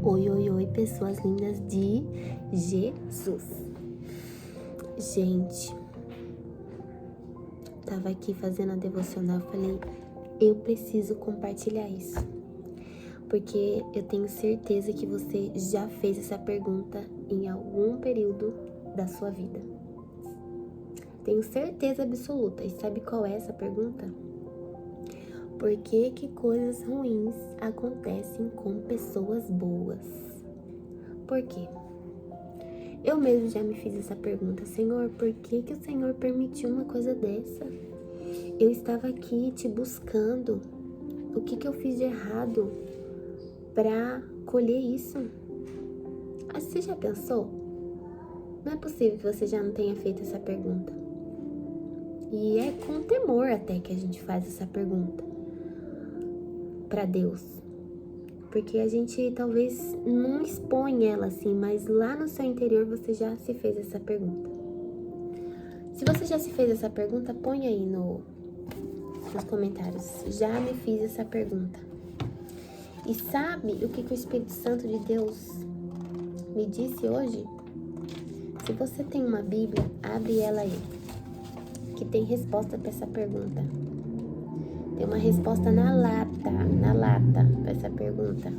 Oi, oi, oi, pessoas lindas de Jesus. Gente, tava aqui fazendo a devocional, falei, eu preciso compartilhar isso. Porque eu tenho certeza que você já fez essa pergunta em algum período da sua vida. Tenho certeza absoluta. E sabe qual é essa pergunta? Por que coisas ruins acontecem com pessoas boas? Por quê? Eu mesmo já me fiz essa pergunta. Senhor, por que o Senhor permitiu uma coisa dessa? Eu estava aqui te buscando. O que eu fiz de errado para colher isso? Você já pensou? Não é possível que você já não tenha feito essa pergunta. E é com temor até que a gente faz essa pergunta para Deus. Porque a gente talvez não expõe ela assim, mas lá no seu interior você já se fez essa pergunta. Se você já se fez essa pergunta, põe aí nos comentários. Já me fiz essa pergunta. E sabe o que o Espírito Santo de Deus me disse hoje? Se você tem uma Bíblia, abre ela aí, que tem resposta para essa pergunta. Tem uma resposta na lata para essa pergunta.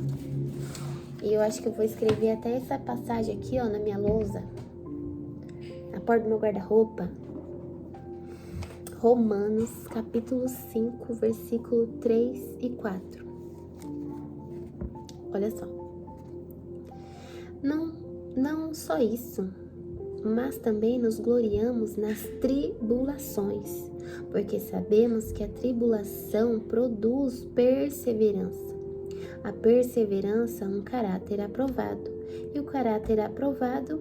E eu acho que eu vou escrever até essa passagem aqui, ó, na minha lousa, na porta do meu guarda-roupa. Romanos, capítulo 5, versículo 3 e 4. Olha só. Não só isso, mas também nos gloriamos nas tribulações, porque sabemos que a tribulação produz perseverança. A perseverança, um caráter aprovado, e o caráter aprovado,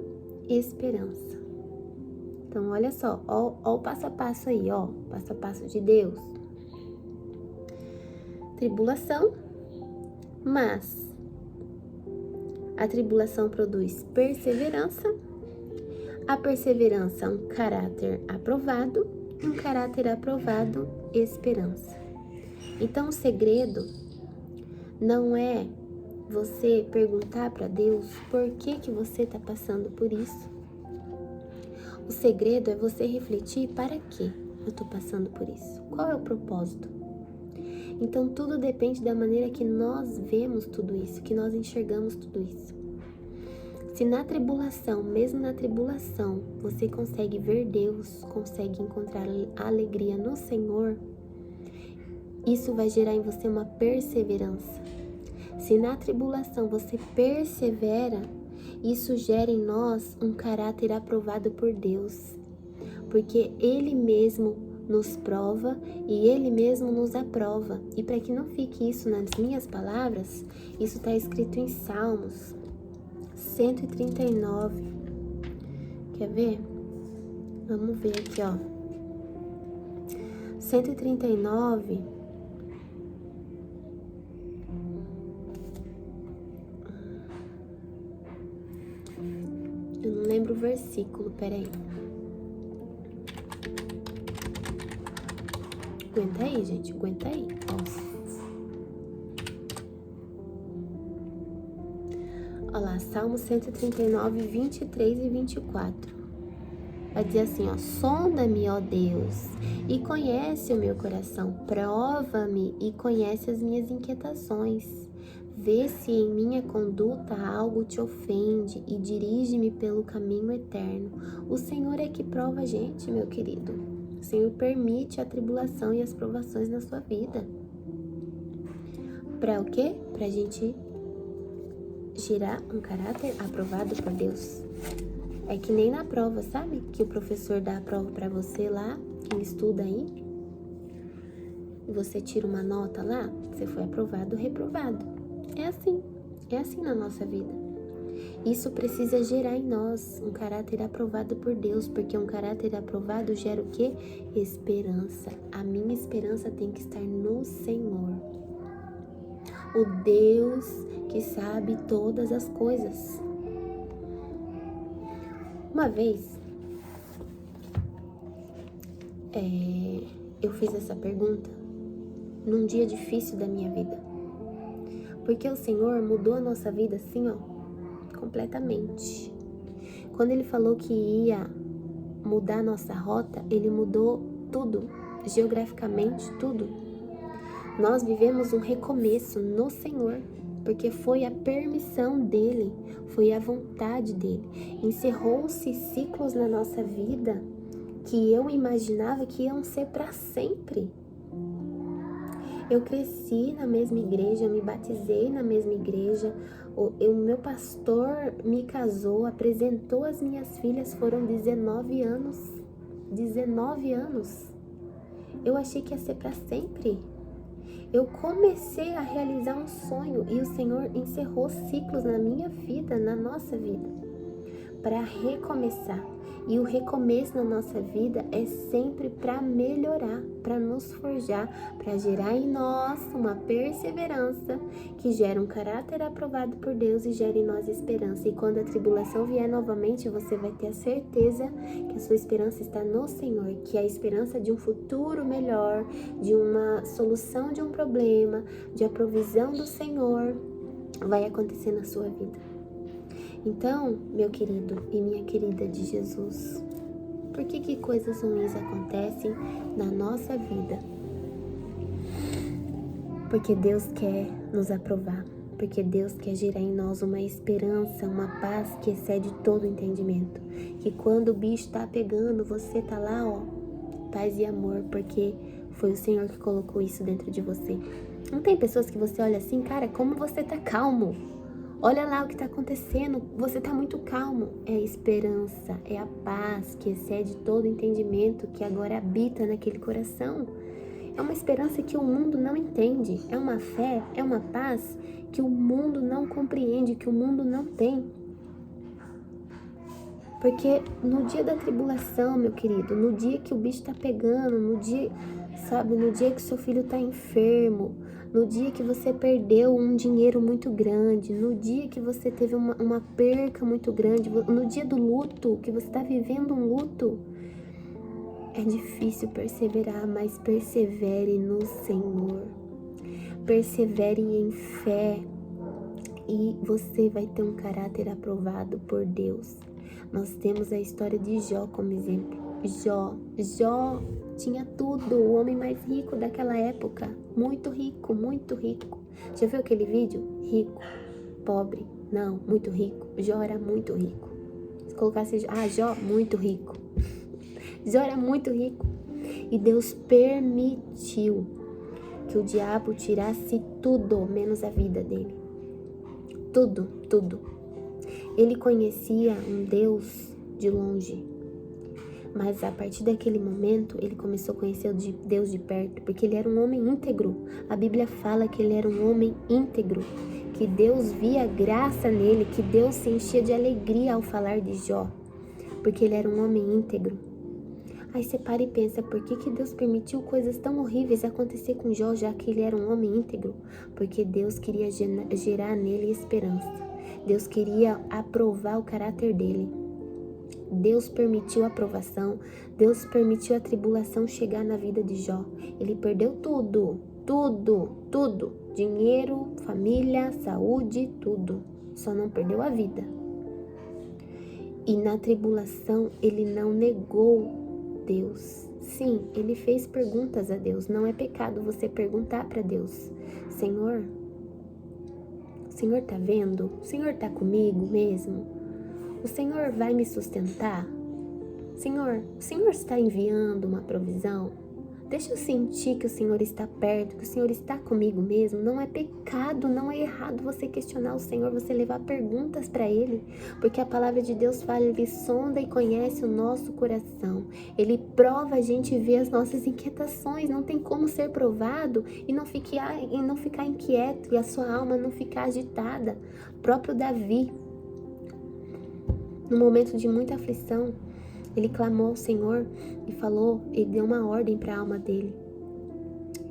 esperança. Então, olha só, ó o passo a passo aí, ó, passo a passo de Deus. Tribulação, mas a tribulação produz perseverança, a perseverança, um caráter aprovado, um caráter aprovado, esperança. Então, o segredo não é você perguntar para Deus por que você está passando por isso. O segredo é você refletir para que eu estou passando por isso. Qual é o propósito? Então, tudo depende da maneira que nós vemos tudo isso, que nós enxergamos tudo isso. Se na tribulação, mesmo na tribulação, você consegue ver Deus, consegue encontrar alegria no Senhor, isso vai gerar em você uma perseverança. Se na tribulação você persevera, isso gera em nós um caráter aprovado por Deus, porque Ele mesmo nos prova e Ele mesmo nos aprova. E para que não fique isso nas minhas palavras, isso está escrito em Salmos 139. Quer ver? Vamos ver aqui, ó. 139. Eu não lembro o versículo, peraí. Aguenta aí, gente, aguenta aí. Olha lá, Salmo 139, 23 e 24. Vai dizer assim, ó. Sonda-me, ó Deus, e conhece o meu coração. Prova-me e conhece as minhas inquietações. Vê se em minha conduta algo te ofende e dirige-me pelo caminho eterno. O Senhor é que prova a gente, meu querido. O Senhor permite a tribulação e as provações na sua vida. Para o quê? Para a gente gerar um caráter aprovado por Deus. É que nem na prova, sabe? Que o professor dá a prova para você lá, quem estuda aí, e você tira uma nota lá, você foi aprovado ou reprovado. É assim na nossa vida. Isso precisa gerar em nós um caráter aprovado por Deus, porque um caráter aprovado gera o quê? Esperança. A minha esperança tem que estar no Senhor. O Deus que sabe todas as coisas. Uma vez, eu fiz essa pergunta num dia difícil da minha vida. Porque o Senhor mudou a nossa vida assim, ó, completamente. Quando Ele falou que ia mudar a nossa rota, Ele mudou tudo, geograficamente tudo. Nós vivemos um recomeço no Senhor, porque foi a permissão dEle, foi a vontade dEle. Encerrou-se ciclos na nossa vida que eu imaginava que iam ser para sempre. Eu cresci na mesma igreja, eu me batizei na mesma igreja, o meu pastor me casou, apresentou as minhas filhas, foram 19 anos. 19 anos. Eu achei que ia ser para sempre. Eu comecei a realizar um sonho e o Senhor encerrou ciclos na minha vida, na nossa vida, para recomeçar. E o recomeço na nossa vida é sempre para melhorar, para nos forjar, para gerar em nós uma perseverança que gera um caráter aprovado por Deus e gera em nós esperança. E quando a tribulação vier novamente, você vai ter a certeza que a sua esperança está no Senhor, que é a esperança de um futuro melhor, de uma solução de um problema, de a provisão do Senhor vai acontecer na sua vida. Então, meu querido e minha querida de Jesus, por que coisas ruins acontecem na nossa vida? Porque Deus quer nos aprovar, porque Deus quer gerar em nós uma esperança, uma paz que excede todo entendimento. Que quando o bicho tá pegando, você tá lá, ó, paz e amor, porque foi o Senhor que colocou isso dentro de você. Não tem pessoas que você olha assim, cara, como você tá calmo? Olha lá o que está acontecendo, você está muito calmo. É a esperança, é a paz que excede todo entendimento que agora habita naquele coração. É uma esperança que o mundo não entende, é uma fé, é uma paz que o mundo não compreende, que o mundo não tem. Porque no dia da tribulação, meu querido, no dia que o bicho está pegando, no dia, sabe, no dia que seu filho está enfermo, no dia que você perdeu um dinheiro muito grande, no dia que você teve uma perca muito grande, no dia do luto, que você está vivendo um luto, é difícil perseverar, mas persevere no Senhor. Persevere em fé e você vai ter um caráter aprovado por Deus. Nós temos a história de Jó como exemplo. Jó tinha tudo, o homem mais rico daquela época. Muito rico, muito rico. Já viu aquele vídeo? Rico, pobre, não, muito rico. Jó era muito rico. Se colocasse, Jó, muito rico. Jó era muito rico. E Deus permitiu que o diabo tirasse tudo, menos a vida dele. Tudo, tudo. Ele conhecia um Deus de longe, mas a partir daquele momento ele começou a conhecer o Deus de perto, porque ele era um homem íntegro. A Bíblia fala que ele era um homem íntegro, que Deus via graça nele, que Deus se enchia de alegria ao falar de Jó, porque ele era um homem íntegro. Aí você para e pensa, por que Deus permitiu coisas tão horríveis acontecer com Jó, já que ele era um homem íntegro? Porque Deus queria gerar nele esperança. Deus queria aprovar o caráter dele. Deus permitiu a aprovação, Deus permitiu a tribulação chegar na vida de Jó. Ele perdeu tudo, tudo, tudo. Dinheiro, família, saúde, tudo. Só não perdeu a vida. E na tribulação ele não negou Deus. Sim, ele fez perguntas a Deus. Não é pecado você perguntar para Deus: Senhor, o Senhor tá vendo? O Senhor tá comigo mesmo? O Senhor vai me sustentar? Senhor, o Senhor está enviando uma provisão? Deixa eu sentir que o Senhor está perto, que o Senhor está comigo mesmo. Não é pecado, não é errado você questionar o Senhor, você levar perguntas para Ele. Porque a palavra de Deus fala, Ele sonda e conhece o nosso coração. Ele prova a gente e vê as nossas inquietações. Não tem como ser provado e não ficar inquieto e a sua alma não ficar agitada. O próprio Davi, no momento de muita aflição, ele clamou ao Senhor e falou, ele deu uma ordem para a alma dele.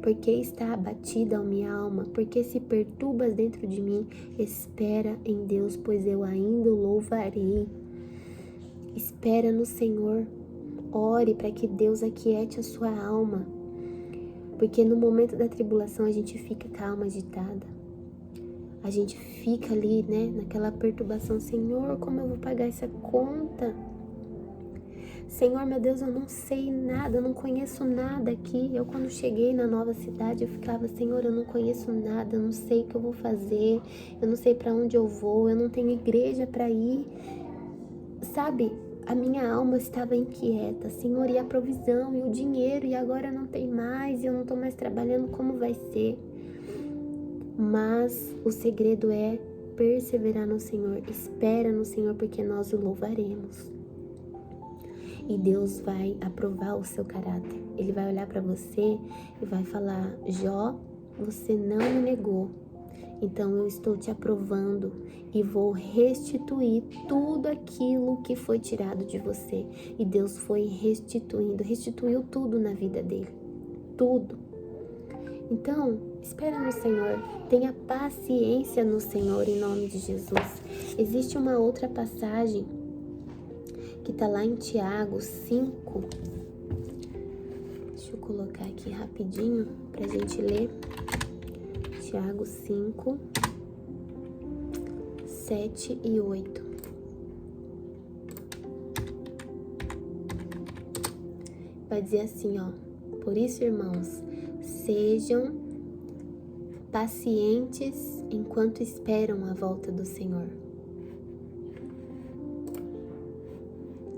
Por que está abatida a minha alma? Por que se perturbas dentro de mim? Espera em Deus, pois eu ainda o louvarei. Espera no Senhor. Ore para que Deus aquiete a sua alma. Porque no momento da tribulação a gente fica com a alma agitada. a gente fica ali, né, naquela perturbação. Senhor, como eu vou pagar essa conta? Senhor, meu Deus, eu não sei nada, eu não conheço nada aqui. Eu, quando cheguei na nova cidade, eu ficava, Senhor, eu não conheço nada, eu não sei o que eu vou fazer, eu não sei para onde eu vou, eu não tenho igreja para ir. Sabe, a minha alma estava inquieta, Senhor, e a provisão, e o dinheiro, e agora não tem mais, e eu não estou mais trabalhando, como vai ser? Mas o segredo é perseverar no Senhor, espera no Senhor, porque nós o louvaremos. E Deus vai aprovar o seu caráter. Ele vai olhar para você e vai falar, Jó, você não me negou. Então eu estou te aprovando e vou restituir tudo aquilo que foi tirado de você. E Deus foi restituiu tudo na vida dele. Tudo. Então, espera no Senhor. Tenha paciência no Senhor em nome de Jesus. Existe uma outra passagem que está lá em Tiago 5. Deixa eu colocar aqui rapidinho para a gente ler. Tiago 5, 7 e 8. Vai dizer assim, ó. Por isso, irmãos, sejam pacientes enquanto esperam a volta do Senhor.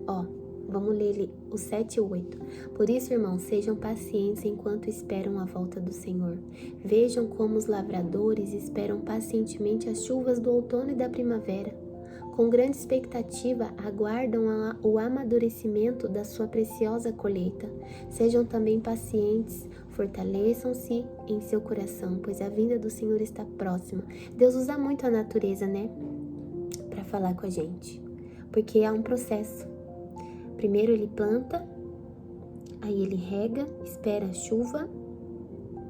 Ó, vamos ler o 7 e o 8. Por isso, irmãos, sejam pacientes enquanto esperam a volta do Senhor. Vejam como os lavradores esperam pacientemente as chuvas do outono e da primavera. Com grande expectativa, aguardam o amadurecimento da sua preciosa colheita. Sejam também pacientes, fortaleçam-se em seu coração, pois a vinda do Senhor está próxima. Deus usa muito a natureza, né? Para falar com a gente. Porque há um processo. Primeiro ele planta, aí ele rega, espera a chuva,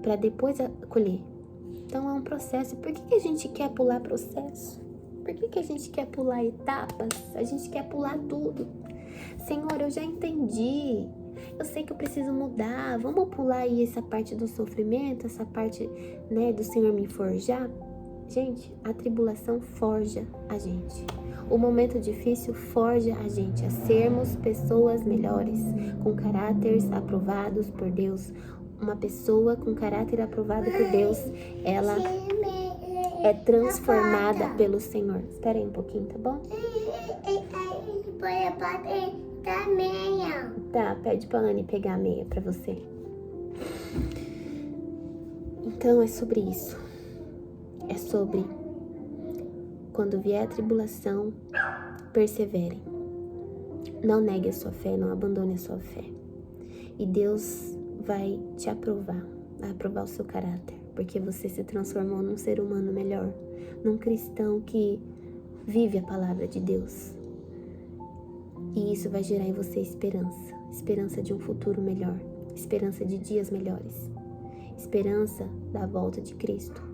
para depois colher. Então é um processo. Por que a gente quer pular processo? Por que a gente quer pular etapas? A gente quer pular tudo. Senhor, eu já entendi. Eu sei que eu preciso mudar. Vamos pular aí essa parte do sofrimento, essa parte, né, do Senhor me forjar? Gente, a tribulação forja a gente. O momento difícil forja a gente a sermos pessoas melhores, com caráteres aprovados por Deus. Uma pessoa com caráter aprovado por Deus, ela é transformada pelo Senhor. Espera aí um pouquinho, tá bom? Tá, pede pra Anne pegar a meia pra você. Então é sobre isso. É sobre quando vier a tribulação, perseverem. Não negue a sua fé, não abandone a sua fé. E Deus vai te aprovar, vai aprovar o seu caráter, porque você se transformou num ser humano melhor, num cristão que vive a palavra de Deus. E isso vai gerar em você esperança, esperança de um futuro melhor, esperança de dias melhores, esperança da volta de Cristo.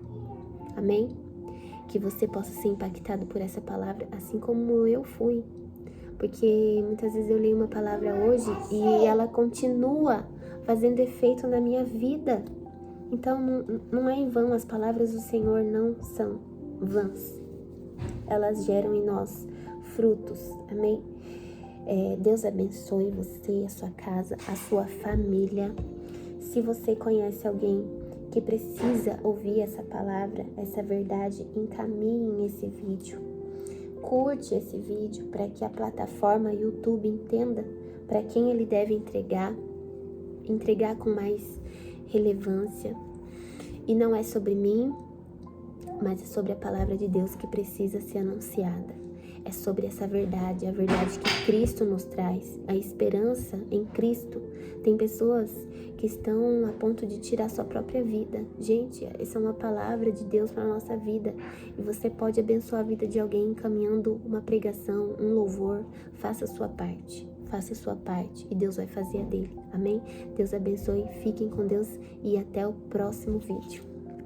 Amém? Que você possa ser impactado por essa palavra, assim como eu fui. Porque muitas vezes eu leio uma palavra hoje e ela continua fazendo efeito na minha vida. Então não é em vão, as palavras do Senhor não são vãs. Elas geram em nós frutos. Amém? Deus abençoe você, a sua casa, a sua família. Se você conhece alguém que precisa ouvir essa palavra, essa verdade, encaminhe esse vídeo. Curte esse vídeo para que a plataforma YouTube entenda para quem ele deve entregar com mais relevância. E não é sobre mim, mas é sobre a palavra de Deus que precisa ser anunciada. É sobre essa verdade, a verdade que Cristo nos traz, a esperança em Cristo. Tem pessoas que estão a ponto de tirar sua própria vida. Gente, essa é uma palavra de Deus para a nossa vida. E você pode abençoar a vida de alguém encaminhando uma pregação, um louvor. Faça a sua parte. Faça a sua parte e Deus vai fazer a dele. Amém? Deus abençoe, fiquem com Deus e até o próximo vídeo.